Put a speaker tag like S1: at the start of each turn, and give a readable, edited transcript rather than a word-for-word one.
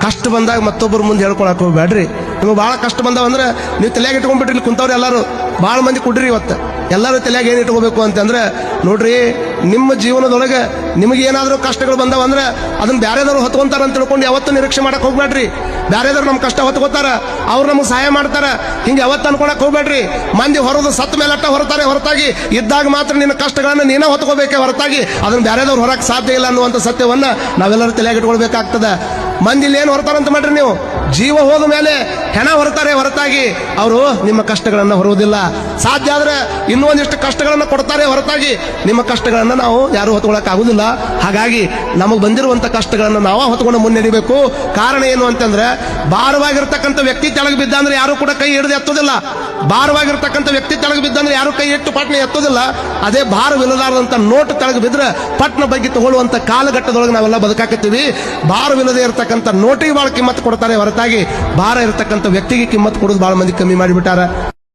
S1: ಕಷ್ಟ ಬಂದಾಗ ಮತ್ತೊಬ್ಬರ ಮುಂದೆ ಹೇಳ್ಕೊಳಕ್ ಹೋಗ್ಬೇಡ್ರಿ. ನಿಮಗೆ ಭಾಳ ಕಷ್ಟ ಬಂದಾವಂದ್ರೆ ನೀವು ತಲೆಯಾಗ ಇಟ್ಕೊಂಡ್ಬಿಟ್ರಿ. ಇಲ್ಲಿ ಕುಂತವ್ರು ಎಲ್ಲರೂ ಭಾಳ ಮಂದಿ ಕುಡ್ರಿ. ಇವತ್ತು ಎಲ್ಲರೂ ತಲೆಯಾಗ ಏನು ಇಟ್ಕೋಬೇಕು ಅಂತಂದ್ರೆ ನೋಡ್ರಿ, ನಿಮ್ಮ ಜೀವನದೊಳಗೆ ನಿಮಗೆ ಏನಾದರೂ ಕಷ್ಟಗಳು ಬಂದಾವಂದ್ರೆ ಅದನ್ನ ಬ್ಯಾರೆದವ್ರು ಹೊತ್ಕೊಂತಾರ ಅಂತ ತಿಳ್ಕೊಂಡು ಯಾವತ್ತೂ ನಿರೀಕ್ಷೆ ಮಾಡಕ್ ಹೋಗ್ಬೇಡ್ರಿ. ಬ್ಯಾರೆದವ್ರು ನಮ್ಮ ಕಷ್ಟ ಹೊತ್ಕೋತಾರ, ಅವ್ರು ನಮಗೆ ಸಹಾಯ ಮಾಡ್ತಾರ, ಹಿಂಗೆ ಯಾವತ್ತು ಅನ್ಕೊಳಕ್ ಹೋಗ್ಬೇಡ್ರಿ. ಮಂದಿ ಹೊರದು ಸತ್ತ ಮೇಲಟ್ಟ ಹೊರತಾರೆ ಹೊರತಾಗಿ ಇದ್ದಾಗ ಮಾತ್ರ ನಿನ್ನ ಕಷ್ಟಗಳನ್ನ ನೀನೇ ಹೊತ್ಕೋಬೇಕೆ ಹೊರತಾಗಿ ಅದನ್ನ ಬ್ಯಾರೆದವ್ರು ಹೊರಕ್ಕೆ ಸಾಧ್ಯ ಇಲ್ಲ ಅನ್ನುವಂಥ ಸತ್ಯವನ್ನ ನಾವೆಲ್ಲರೂ ತಲೆಯಾಗ ಇಟ್ಕೊಳ್ಬೇಕಾಗ್ತದ. ಮಂದಿಲಿ ಏನು ಹೊರತಾರಂತ ಮಾಡ್ರಿ, ನೀವು ಜೀವ ಹೋದ ಮೇಲೆ ಹೆಣ ಹೊರತಾರೆ ಹೊರತಾಗಿ ಅವರು ನಿಮ್ಮ ಕಷ್ಟಗಳನ್ನ ಹೊರುವುದಿಲ್ಲ. ಸಾಧ್ಯ ಆದ್ರೆ ಇನ್ನೂ ಒಂದಿಷ್ಟು ಕಷ್ಟಗಳನ್ನ ಕೊಡ್ತಾರೆ ಹೊರತಾಗಿ ನಿಮ್ಮ ಕಷ್ಟಗಳನ್ನ ನಾವು ಯಾರು ಹೊತ್ಕೊಳಕ್ ಆಗುದಿಲ್ಲ. ಹಾಗಾಗಿ ನಮಗೆ ಬಂದಿರುವಂತ ಕಷ್ಟಗಳನ್ನ ನಾವು ಹೊತ್ಕೊಂಡು ಮುನ್ನಡಿಬೇಕು. ಕಾರಣ ಏನು ಅಂತಂದ್ರೆ, ಭಾರವಾಗಿರ್ತಕ್ಕಂಥ ವ್ಯಕ್ತಿ ತೆಳಗೆ ಬಿದ್ದ ಅಂದ್ರೆ ಯಾರು ಕೂಡ ಕೈ ಹಿಡಿದು ಎತ್ತೋದಿಲ್ಲ. ಭಾರವಾಗಿರ್ತಕ್ಕಂಥ ವ್ಯಕ್ತಿ ತೆಳಗೆ ಬಿದ್ದಂದ್ರೆ ಯಾರು ಕೈ ಇಟ್ಟು ಪಟ್ನ ಎತ್ತೋದಿಲ್ಲ. ಅದೇ ಭಾರವಿಲ್ಲದಾರದಂತ ನೋಟ್ ತೆಳಗೆ ಬಿದ್ರೆ ಪಟ್ನ ಬಗ್ಗೆ ತಗೊಳ್ಳುವಂತ ಕಾಲಘಟ್ಟದೊಳಗೆ ನಾವೆಲ್ಲ ಬದುಕಾಕತ್ತೀವಿ. ಭಾರವಿಲ್ಲದೆ ಇರತಕ್ಕಂಥ ನೋಟಿಗೆ ಬಹಳ ಕಿಮ್ಮತ್ತು ಕೊಡ್ತಾರೆ ಹೊರತಾಗಿ ಭಾರ ಇರತಕ್ಕಂಥ ವ್ಯಕ್ತಿಗೆ ಕಿಮ್ಮತ್ತು ಕೊಡೋದು ಬಹಳ ಮಂದಿ ಕಮ್ಮಿ ಮಾಡಿಬಿಟ್ಟಾರ.